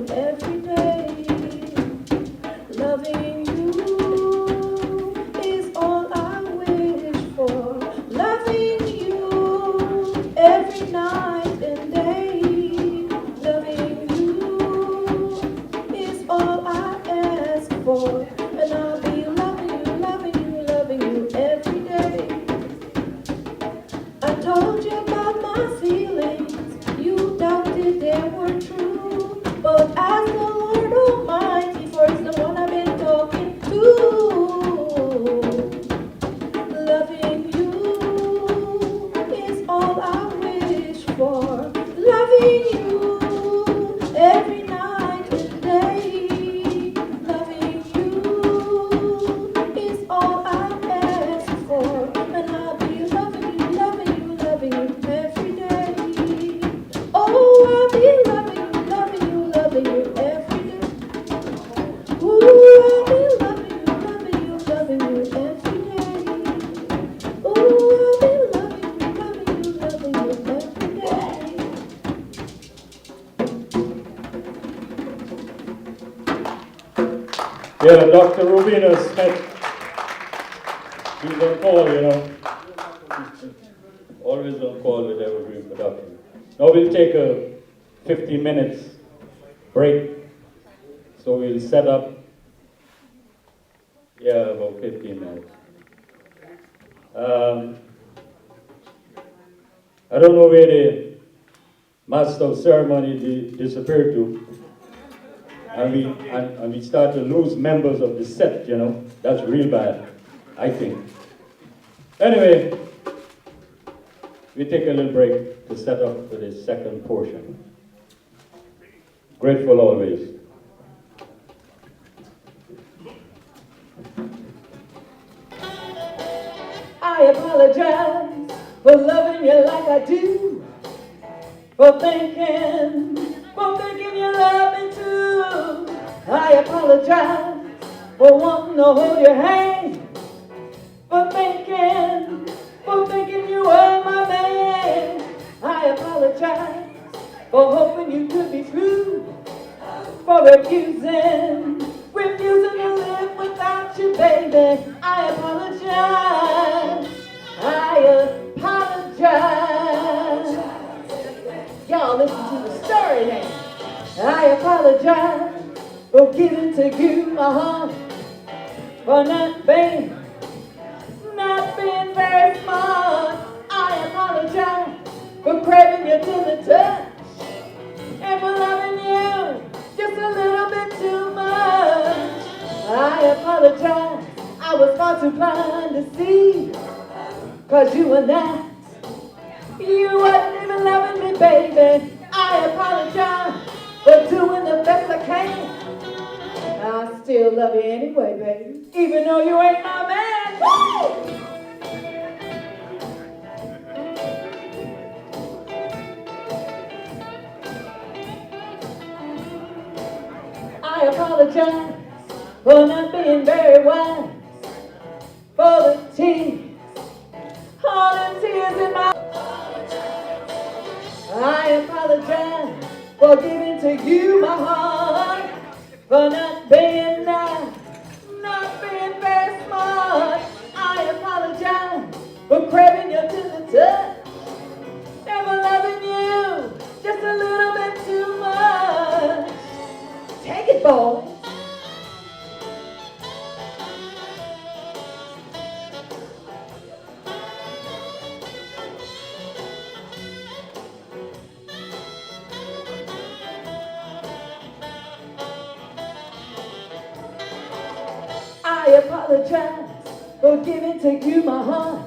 you every day. Loving you is all I wish for. Loving you every night and day. Loving you is all I ask for. And I'll be loving you, loving you, loving you every day. I told you about my feelings, you doubted they were true. But as the Lord Almighty, for it's the one I've been talking to. Loving you is all I wish for. Loving you every night and day. Loving you is all I ask for. And I'll be loving you, loving you, loving you every day. Oh, I'll be loving you, loving you, loving you every day. Ooh, I'll be loving you, loving you, loving you every day. Ooh, I'll be loving you, loving you, loving you every day. Yeah, Dr. Rubina Smith, he's on call, you know. Always on call with Evergreen Production. Now we'll take a 15 minutes break. So we'll set up, about 15 minutes. I don't know where the master of ceremony disappeared to. And we start to lose members of the set, you know. That's real bad, I think. Anyway, we take a little break to set up for the second portion. Grateful always. I apologize for loving you like I do, for thinking you love me too. I apologize for wanting to hold your hand, for thinking you were my man. I apologize for hoping you could be true, for refusing to live without you, baby. I apologize. I apologize. Y'all listen to the story now. I apologize for giving to you my heart, for not being very smart. I apologize for craving your tender touch and for loving you just a little bit too much. I apologize, I was far too blind to see, 'cause you wasn't even loving me, baby. I apologize for doing the best I can. I still love you anyway, baby, even though you ain't my man. Woo! I apologize for not being very wise, for the tears, all the tears in my I apologize for giving to you my heart, for not being nice, not being very smart. I apologize for craving your tender touch and for loving you just a little bit too much. Take it, boy. I apologize for giving to you my heart,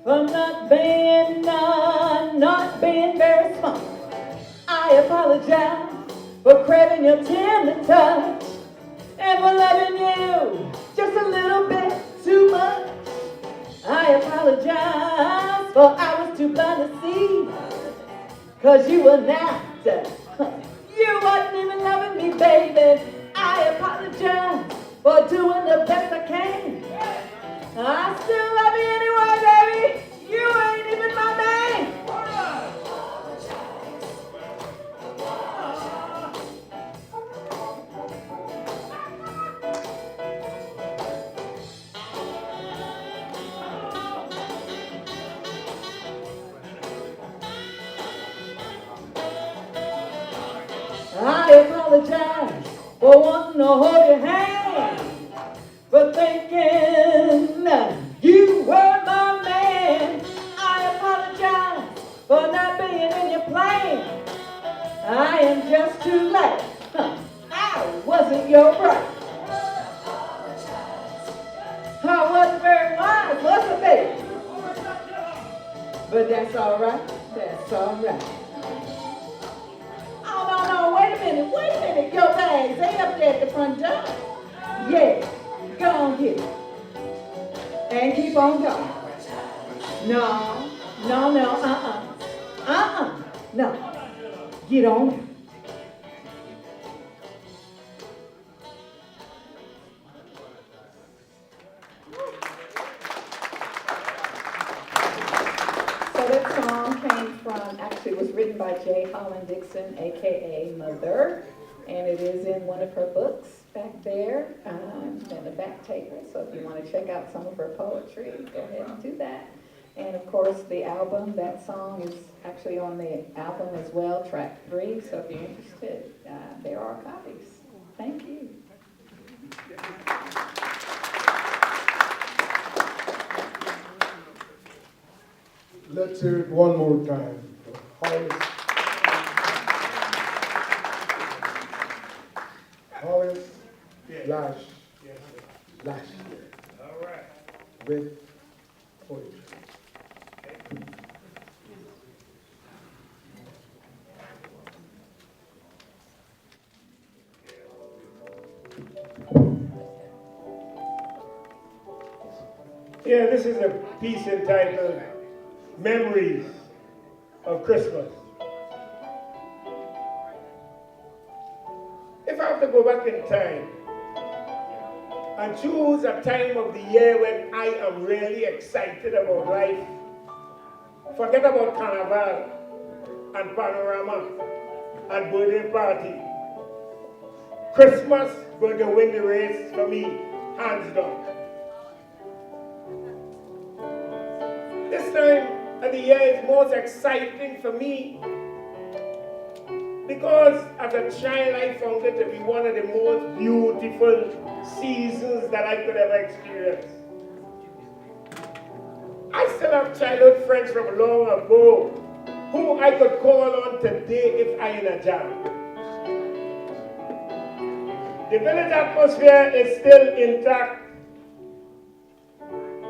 for not being very smart. I apologize for craving your tender touch and for loving you just a little bit too much. I apologize for I was too blind to see, 'cause you were not, you wasn't even loving me, baby. I apologize for doing the best I can. I still love you anyway, baby. You ain't even my man. apologize for wanting to hold your hand, for thinking you were my man. I apologize for not being in your plan. I am just too late. I wasn't your bride. I wasn't very wise, was it, baby? But that's all right. That's all right. Oh, no, wait a minute. Your bags ain't up there at the front door. Yeah, go on, get it. And keep on going. No, no. Get on. So that song came from, actually was written by J. Holland Dixon, aka Mother, and it is in one of her books back there, in the back table. So if you want to check out some of her poetry, go ahead and do that. And of course, the album, that song is actually on the album as well, track 3. So if you're interested, there are copies. Thank you. Let's hear it one more time. Hollis Lash year. All right. With poetry. Yeah, this is a piece entitled Memories of Christmas. If I have to go back in time and choose a time of the year when I am really excited about life, forget about Carnival and Panorama and birthday party. Christmas going to win the race for me, hands down. This time of the year is most exciting for me because as a child I found it to be one of the most beautiful seasons that I could ever experience. I still have childhood friends from long ago who I could call on today if I in a jam. The village atmosphere is still intact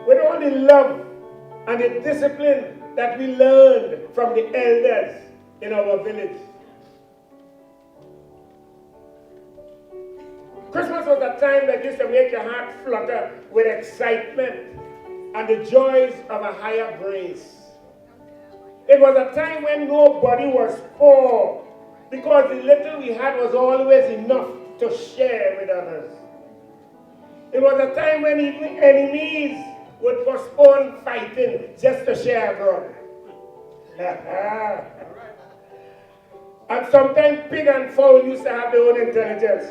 with all the love and the discipline that we learned from the elders in our village. Christmas was a time that used to make your heart flutter with excitement and the joys of a higher grace. It was a time when nobody was poor because the little we had was always enough to share with others. It was a time when even enemies would postpone fighting just to share God. And sometimes pig and fowl used to have their own intelligence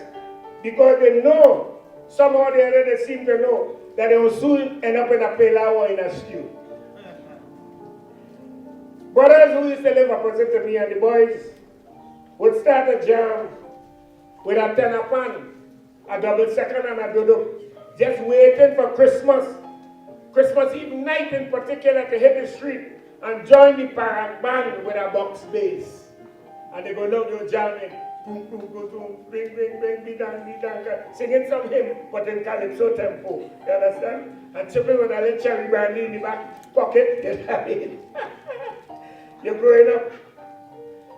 because they know, somehow or the other they seem to know, that they will soon end up in a pilau or in a stew. Brothers who used to live opposite to me and the boys would start a jam with a tenor pan, a double second and a dodo, just waiting for Christmas Eve night in particular, to hit the street and join the parrot band with a box bass. And they go down to jamming, boom, boom, boom, boom, bing, bing, bing, be-dang, singing some hymn, but in calypso tempo. You understand? And chipping with a little cherry brandy in the back pocket, you have it. You're growing up.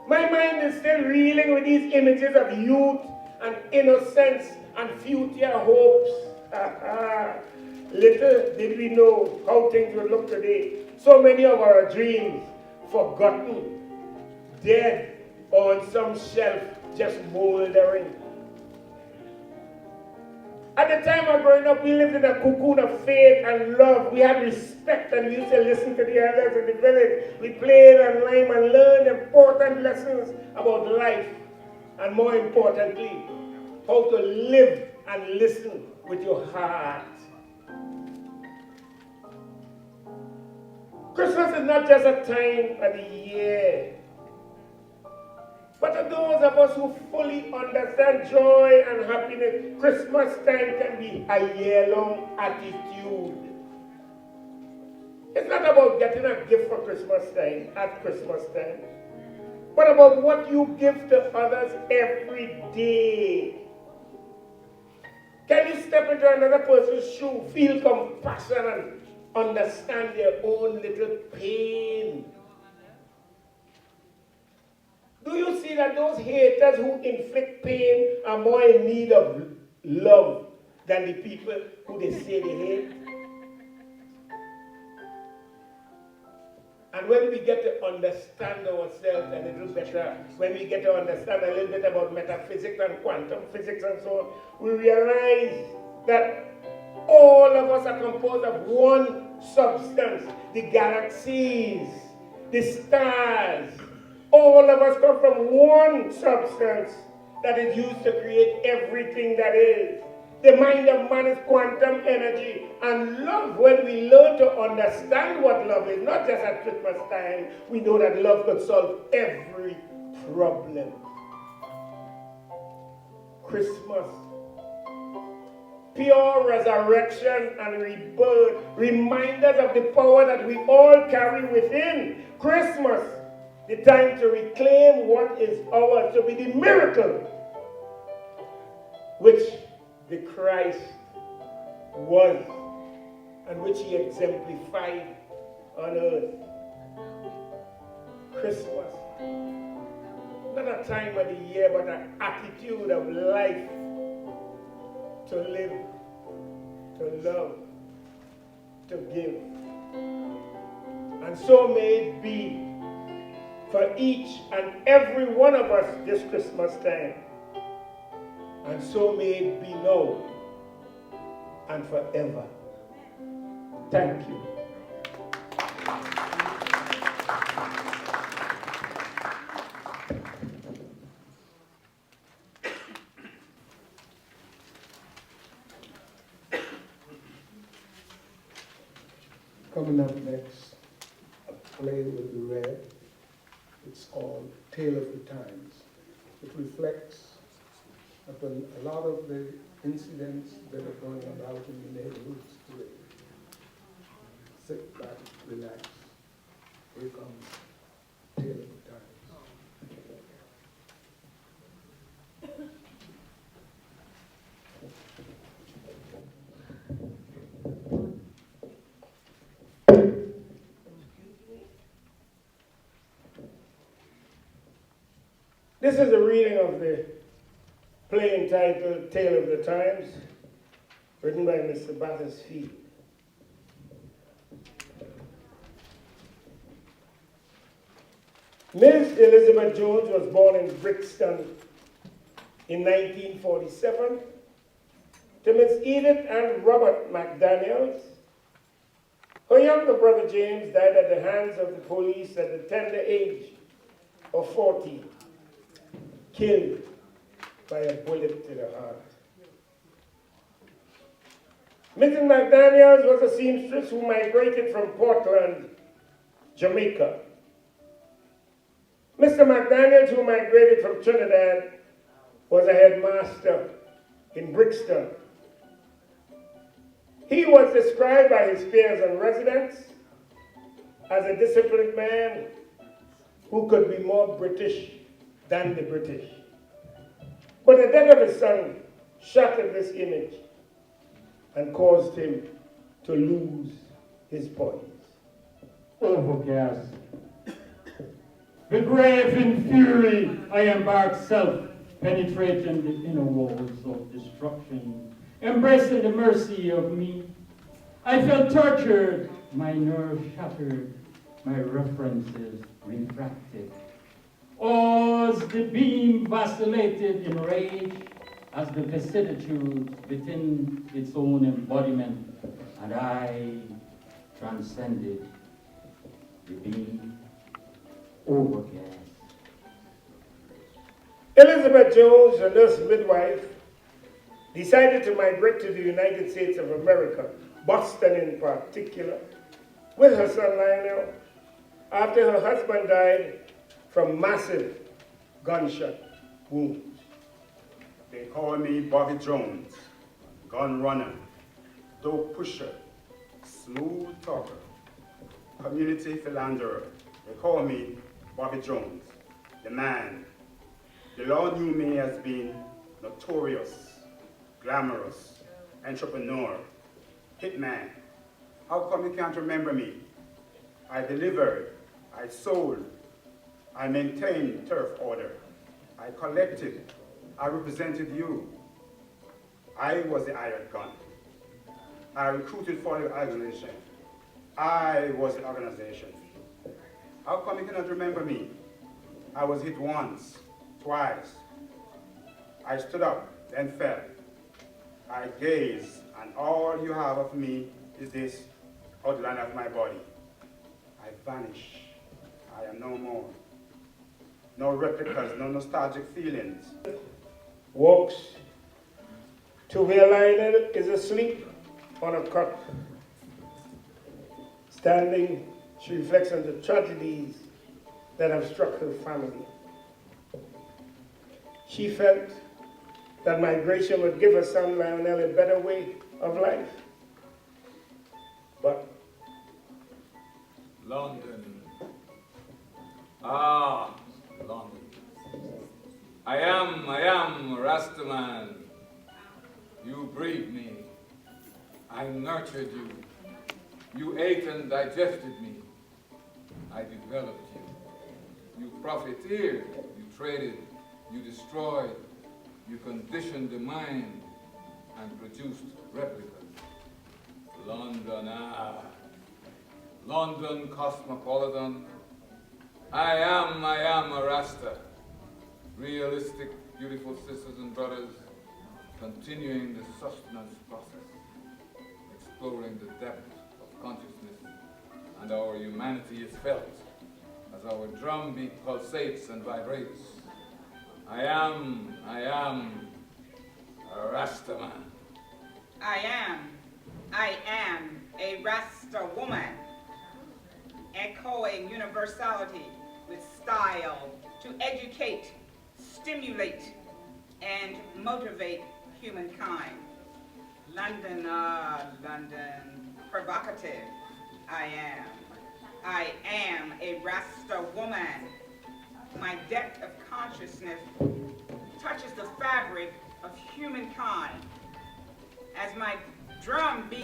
My mind is still reeling with these images of youth and innocence and future hopes. Little did we know how things would look today. So many of our dreams forgotten, dead, or on some shelf just moldering. At the time of growing up, we lived in a cocoon of faith and love. We had respect and we used to listen to the elders in the village. We played and rhymed and learned important lessons about life. And more importantly, how to live and listen with your heart. Christmas is not just a time of the year, But to those of us who fully understand joy and happiness, Christmas time can be a year-long attitude. It's not about getting a gift for Christmas time, at Christmas time, but about what you give to others every day. Can you step into another person's shoe, feel compassion, and understand their own little pain? Do you see that those haters who inflict pain are more in need of love than the people who they say they hate? And when we get to understand ourselves a little better, when we get to understand a little bit about metaphysics and quantum physics and so on, we realize that all of us are composed of one substance, the galaxies, the stars. All of us come from one substance that is used to create everything that is. The mind of man is quantum energy. And love, when we learn to understand what love is, not just at Christmas time, we know that love could solve every problem. Christmas, pure resurrection and rebirth, remind us of the power that we all carry within. Christmas, the time to reclaim what is ours, to be the miracle which the Christ was and which he exemplified on earth. Christmas, not a time of the year, but an attitude of life, to live, to love, to give. And so may it be for each and every one of us this Christmas time. And so may it be now and forever. Thank you. Coming up next, a play will be read. It's called Tale of the Times. It reflects upon a lot of the incidents that are going about in the neighborhoods today. Sit back, relax. Here comes Tale of the Times. This is a reading of the play entitled Tale of the Times, written by Mr. Battersfield. Miss Elizabeth Jones was born in Brixton in 1947 to Miss Edith and Robert McDaniels. Her younger brother James died at the hands of the police at the tender age of 14, killed by a bullet to the heart. Mrs. McDaniels was a seamstress who migrated from Portland, Jamaica. Mr. McDaniels, who migrated from Trinidad, was a headmaster in Brixton. He was described by his peers and residents as a disciplined man who could be more British than the British. But the death of his son shattered this image and caused him to lose his poise. Overcast. The grave in fury, I embarked self, penetrating the inner walls of destruction, embracing the mercy of me. I felt tortured, my nerves shattered, my references refracted. As the beam vacillated in rage, as the vicissitudes within its own embodiment, and I transcended the beam. Overcast. Elizabeth Jones, a nurse midwife, decided to migrate to the United States of America, Boston in particular, with her son Lionel, after her husband died from massive gunshot wounds. They call me Bobby Jones, gun runner, dope pusher, smooth talker, community philanderer. They call me Bobby Jones, the man. The law knew me as being notorious, glamorous, entrepreneur, hitman. How come you can't remember me? I delivered, I sold, I maintained turf order, I collected, I represented you. I was the hired gun. I recruited for the organization. I was the organization. How come you cannot remember me? I was hit once, twice. I stood up, then fell. I gaze, and all you have of me is this outline of my body. I vanish. I am no more. No replicas, no nostalgic feelings. Walks to where Lionel is asleep on a cot. Standing, she reflects on the tragedies that have struck her family. She felt that migration would give her son Lionel a better way of life. But London. Ah, London. I am Rastaman. You breed me. I nurtured you. You ate and digested me. I developed you. You profiteered. You traded. You destroyed. You conditioned the mind and produced replicas. London, London cosmopolitan. I am a Rasta. Realistic, beautiful sisters and brothers, continuing the sustenance process, exploring the depth of consciousness, and our humanity is felt as our drumbeat pulsates and vibrates. I am a Rastaman. I am a Rasta woman, echoing universality with style to educate, stimulate, and motivate humankind. London, London, provocative. I am a Rasta woman. My depth of consciousness touches the fabric of humankind as my drum beat